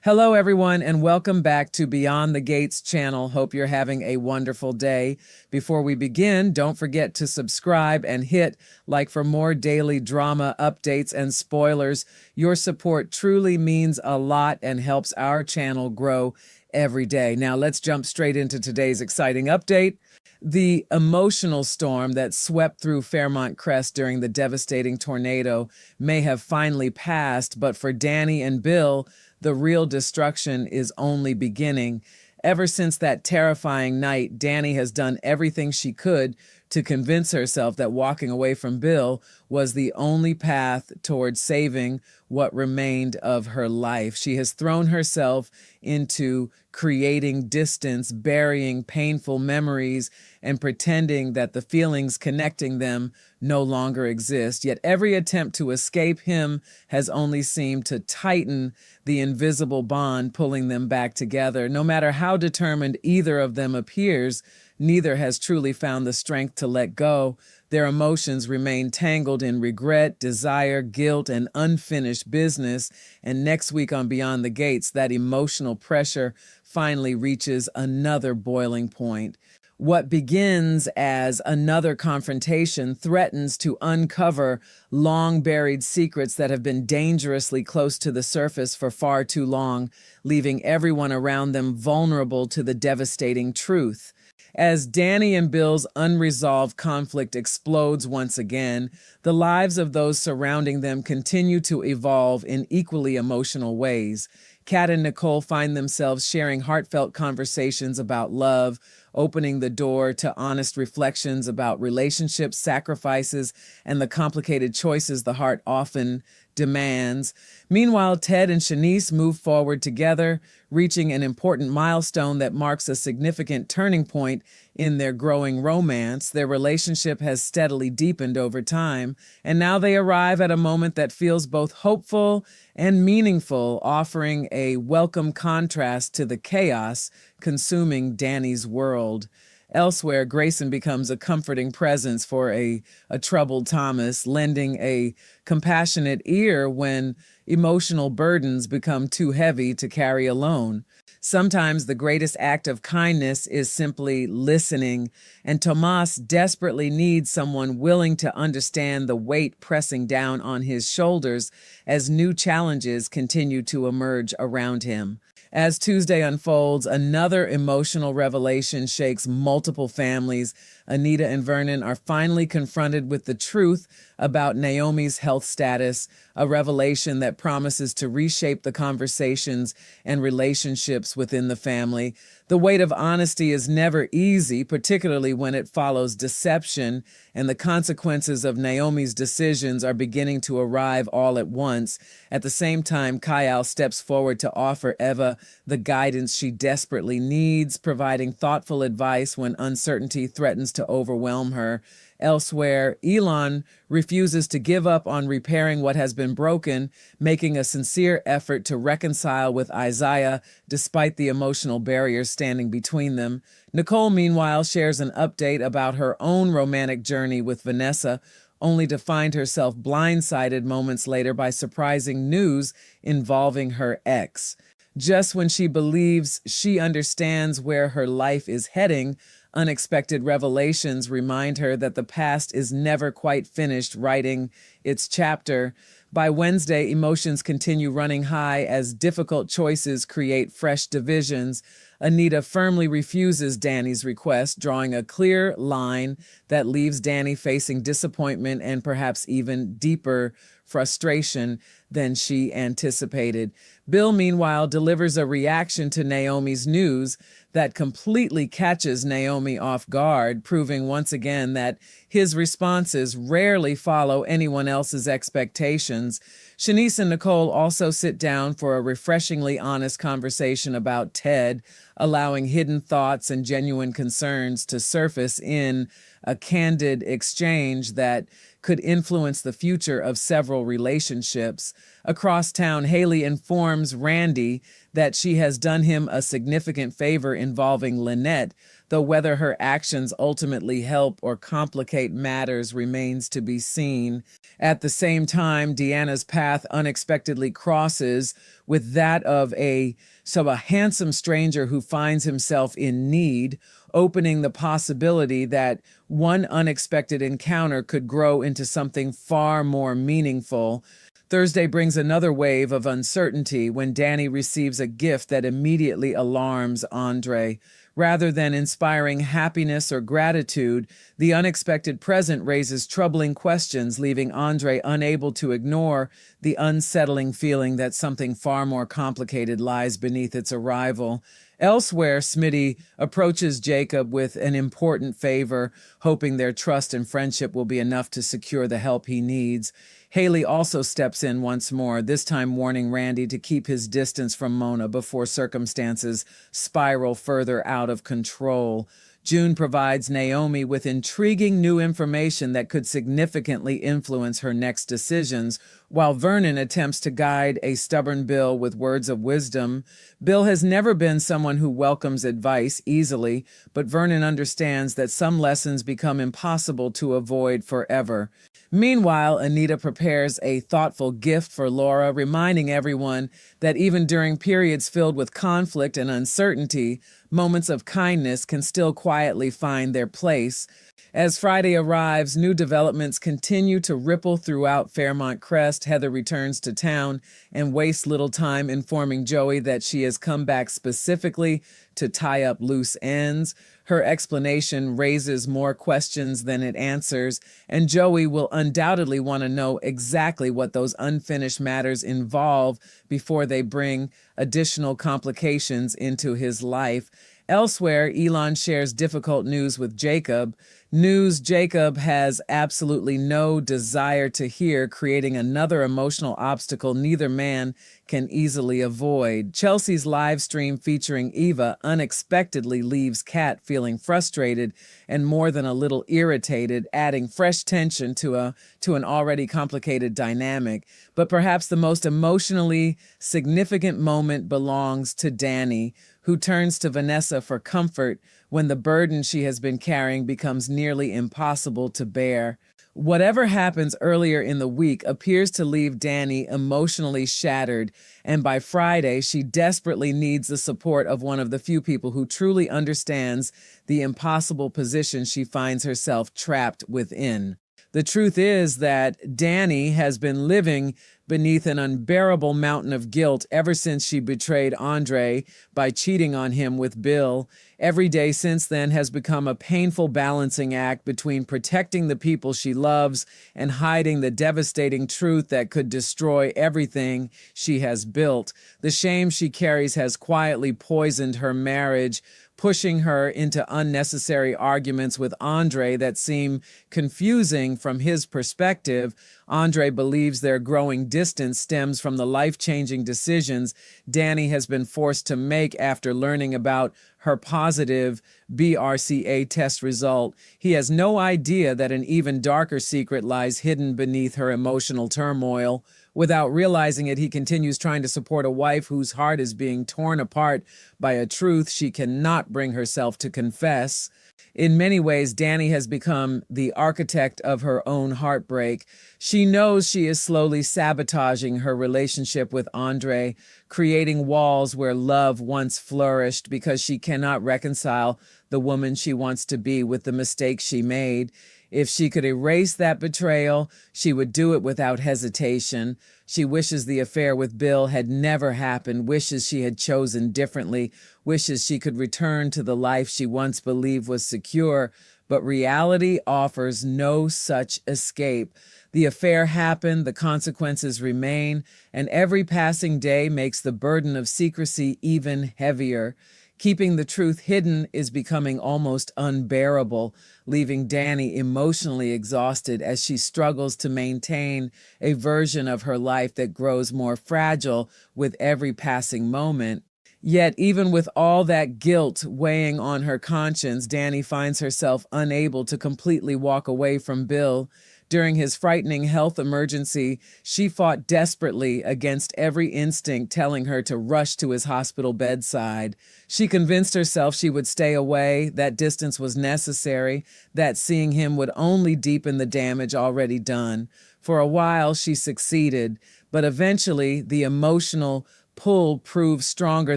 Hello, everyone, and welcome back to Beyond the Gates channel. Hope you're having a wonderful day. Before we begin, don't forget to subscribe and hit like for more daily drama updates and spoilers. Your support truly means a lot and helps our channel grow every day. Now, let's jump straight into today's exciting update. The emotional storm that swept through Fairmont Crest during the devastating tornado may have finally passed, but for Dani and Bill, the real destruction is only beginning. Ever since that terrifying night, Dani has done everything she could to convince herself that walking away from Bill was the only path toward saving what remained of her life. She has thrown herself into creating distance, burying painful memories, and pretending that the feelings connecting them no longer exist. Yet every attempt to escape him has only seemed to tighten the invisible bond pulling them back together. No matter how determined either of them appears, neither has truly found the strength to let go. Their emotions remain tangled in regret, desire, guilt, and unfinished business. And next week on Beyond the Gates, that emotional pressure finally reaches another boiling point. What begins as another confrontation threatens to uncover long-buried secrets that have been dangerously close to the surface for far too long, leaving everyone around them vulnerable to the devastating truth. As Dani and Bill's unresolved conflict explodes once again, the lives of those surrounding them continue to evolve in equally emotional ways. Kat and Nicole find themselves sharing heartfelt conversations about love, opening the door to honest reflections about relationships, sacrifices, and the complicated choices the heart often demands. Meanwhile, Ted and Shanice move forward together, reaching an important milestone that marks a significant turning point in their growing romance. Their relationship has steadily deepened over time, and now they arrive at a moment that feels both hopeful and meaningful, offering a welcome contrast to the chaos consuming Dani's world. Elsewhere, Grayson becomes a comforting presence for a troubled Thomas, lending a compassionate ear when emotional burdens become too heavy to carry alone. Sometimes the greatest act of kindness is simply listening, and Tomas desperately needs someone willing to understand the weight pressing down on his shoulders as new challenges continue to emerge around him. As Tuesday unfolds, another emotional revelation shakes multiple families. Anita and Vernon are finally confronted with the truth about Naomi's health status, a revelation that promises to reshape the conversations and relationships within the family. The weight of honesty is never easy, particularly when it follows deception, and the consequences of Naomi's decisions are beginning to arrive all at once. At the same time, Kyle steps forward to offer Eva the guidance she desperately needs, providing thoughtful advice when uncertainty threatens to overwhelm her. Elsewhere, Elon refuses to give up on repairing what has been broken, making a sincere effort to reconcile with Isaiah despite the emotional barriers standing between them. Nicole, meanwhile, shares an update about her own romantic journey with Vanessa, only to find herself blindsided moments later by surprising news involving her ex. Just when she believes she understands where her life is heading, unexpected revelations remind her that the past is never quite finished writing its chapter. By Wednesday, emotions continue running high as difficult choices create fresh divisions. Anita firmly refuses Dani's request, drawing a clear line that leaves Dani facing disappointment and perhaps even deeper frustration than she anticipated. Bill, meanwhile, delivers a reaction to Naomi's news that completely catches Naomi off guard, proving once again that his responses rarely follow anyone else's expectations. Shanice and Nicole also sit down for a refreshingly honest conversation about Ted, allowing hidden thoughts and genuine concerns to surface in a candid exchange that could influence the future of several relationships. Across town, Haley informs Randy that she has done him a significant favor involving Lynette, though whether her actions ultimately help or complicate matters remains to be seen. At the same time, Deanna's path unexpectedly crosses with that of a handsome stranger who finds himself in need, opening the possibility that one unexpected encounter could grow into something far more meaningful. Thursday brings another wave of uncertainty when Dani receives a gift that immediately alarms Andre. Rather than inspiring happiness or gratitude, the unexpected present raises troubling questions, leaving Andre unable to ignore the unsettling feeling that something far more complicated lies beneath its arrival. Elsewhere, Smitty approaches Jacob with an important favor, hoping their trust and friendship will be enough to secure the help he needs. Haley also steps in once more, this time warning Randy to keep his distance from Mona before circumstances spiral further out of control. June provides Naomi with intriguing new information that could significantly influence her next decisions, while Vernon attempts to guide a stubborn Bill with words of wisdom. Bill has never been someone who welcomes advice easily, but Vernon understands that some lessons become impossible to avoid forever. Meanwhile, Anita prepares a thoughtful gift for Laura, reminding everyone that even during periods filled with conflict and uncertainty, moments of kindness can still quietly find their place. As Friday arrives, new developments continue to ripple throughout Fairmont Crest. Heather returns to town and wastes little time informing Joey that she has come back specifically to tie up loose ends. Her explanation raises more questions than it answers, and Joey will undoubtedly want to know exactly what those unfinished matters involve before they bring additional complications into his life. Elsewhere, Elon shares difficult news with Jacob. News Jacob has absolutely no desire to hear, creating another emotional obstacle neither man can easily avoid. Chelsea's live stream featuring Eva unexpectedly leaves Kat feeling frustrated and more than a little irritated, adding fresh tension to an already complicated dynamic. But perhaps the most emotionally significant moment belongs to Dani, who turns to Vanessa for comfort when the burden she has been carrying becomes nearly impossible to bear. Whatever happens earlier in the week appears to leave Dani emotionally shattered, and by Friday, she desperately needs the support of one of the few people who truly understands the impossible position she finds herself trapped within. The truth is that Dani has been living beneath an unbearable mountain of guilt ever since she betrayed Andre by cheating on him with Bill. Every day since then has become a painful balancing act between protecting the people she loves and hiding the devastating truth that could destroy everything she has built. The shame she carries has quietly poisoned her marriage, pushing her into unnecessary arguments with Andre that seem confusing from his perspective. Andre believes their growing distance stems from the life-changing decisions Dani has been forced to make after learning about her positive BRCA test result. He has no idea that an even darker secret lies hidden beneath her emotional turmoil. Without realizing it, he continues trying to support a wife whose heart is being torn apart by a truth she cannot bring herself to confess. In many ways, Dani has become the architect of her own heartbreak. She knows she is slowly sabotaging her relationship with Andre, creating walls where love once flourished because she cannot reconcile the woman she wants to be with the mistakes she made. If she could erase that betrayal, she would do it without hesitation. She wishes the affair with Bill had never happened, wishes she had chosen differently, wishes she could return to the life she once believed was secure, but reality offers no such escape. The affair happened, the consequences remain, and every passing day makes the burden of secrecy even heavier. Keeping the truth hidden is becoming almost unbearable, leaving Dani emotionally exhausted as she struggles to maintain a version of her life that grows more fragile with every passing moment. Yet, even with all that guilt weighing on her conscience, Dani finds herself unable to completely walk away from Bill. During his frightening health emergency, she fought desperately against every instinct telling her to rush to his hospital bedside. She convinced herself she would stay away, that distance was necessary, that seeing him would only deepen the damage already done. For a while, she succeeded, but eventually the emotional pull proved stronger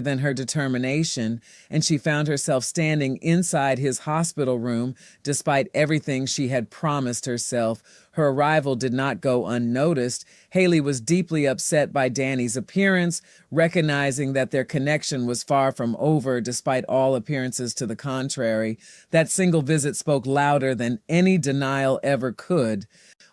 than her determination, and she found herself standing inside his hospital room despite everything she had promised herself. Her arrival did not go unnoticed. Haley was deeply upset by Dani's appearance, recognizing that their connection was far from over despite all appearances to the contrary. That single visit spoke louder than any denial ever could.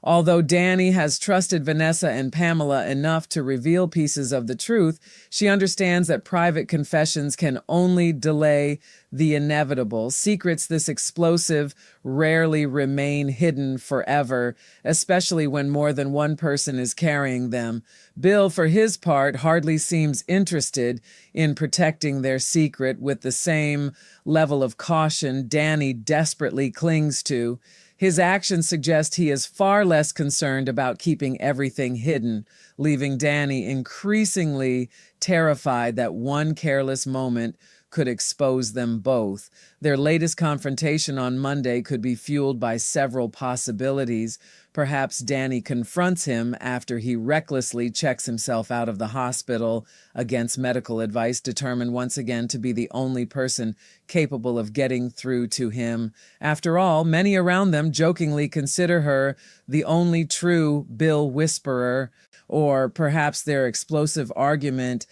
Although Dani has trusted Vanessa and Pamela enough to reveal pieces of the truth, she understands that private confessions can only delay the inevitable. Secrets this explosive rarely remain hidden forever, especially when more than one person is carrying them. Bill, for his part, hardly seems interested in protecting their secret with the same level of caution Dani desperately clings to. His actions suggest he is far less concerned about keeping everything hidden, leaving Dani increasingly terrified that one careless moment could expose them both. Their latest confrontation on Monday could be fueled by several possibilities. Perhaps Dani confronts him after he recklessly checks himself out of the hospital against medical advice, determined once again to be the only person capable of getting through to him. After all, many around them jokingly consider her the only true Bill whisperer, or perhaps their explosive argument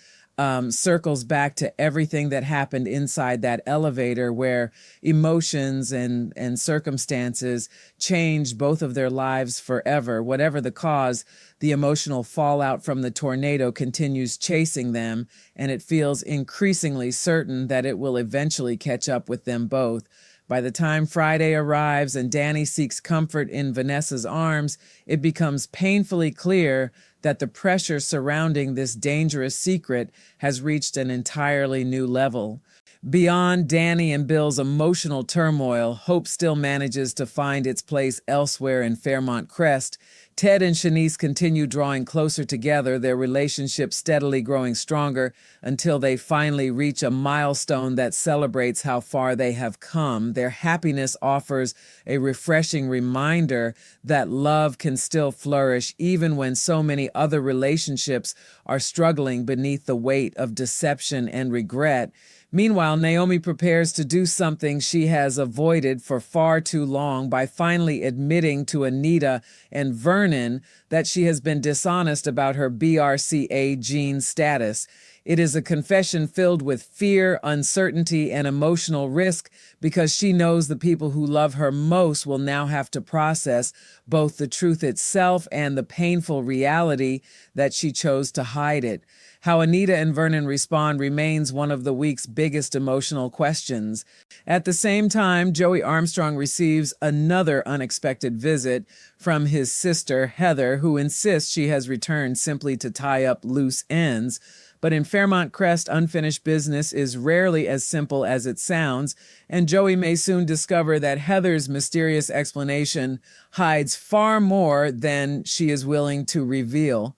circles back to everything that happened inside that elevator, where emotions and circumstances changed both of their lives forever. Whatever the cause, the emotional fallout from the tornado continues chasing them, and it feels increasingly certain that it will eventually catch up with them both. By the time Friday arrives and Dani seeks comfort in Vanessa's arms, it becomes painfully clear that the pressure surrounding this dangerous secret has reached an entirely new level. Beyond Dani and Bill's emotional turmoil, hope still manages to find its place elsewhere in Fairmont Crest. Ted and Shanice continue drawing closer together, their relationship steadily growing stronger until they finally reach a milestone that celebrates how far they have come. Their happiness offers a refreshing reminder that love can still flourish even when so many other relationships are struggling beneath the weight of deception and regret. Meanwhile, Naomi prepares to do something she has avoided for far too long by finally admitting to Anita and Vernon that she has been dishonest about her BRCA gene status. It is a confession filled with fear, uncertainty, and emotional risk because she knows the people who love her most will now have to process both the truth itself and the painful reality that she chose to hide it. How Anita and Vernon respond remains one of the week's biggest emotional questions. At the same time, Joey Armstrong receives another unexpected visit from his sister, Heather, who insists she has returned simply to tie up loose ends. But in Fairmont Crest, unfinished business is rarely as simple as it sounds, and Joey may soon discover that Heather's mysterious explanation hides far more than she is willing to reveal.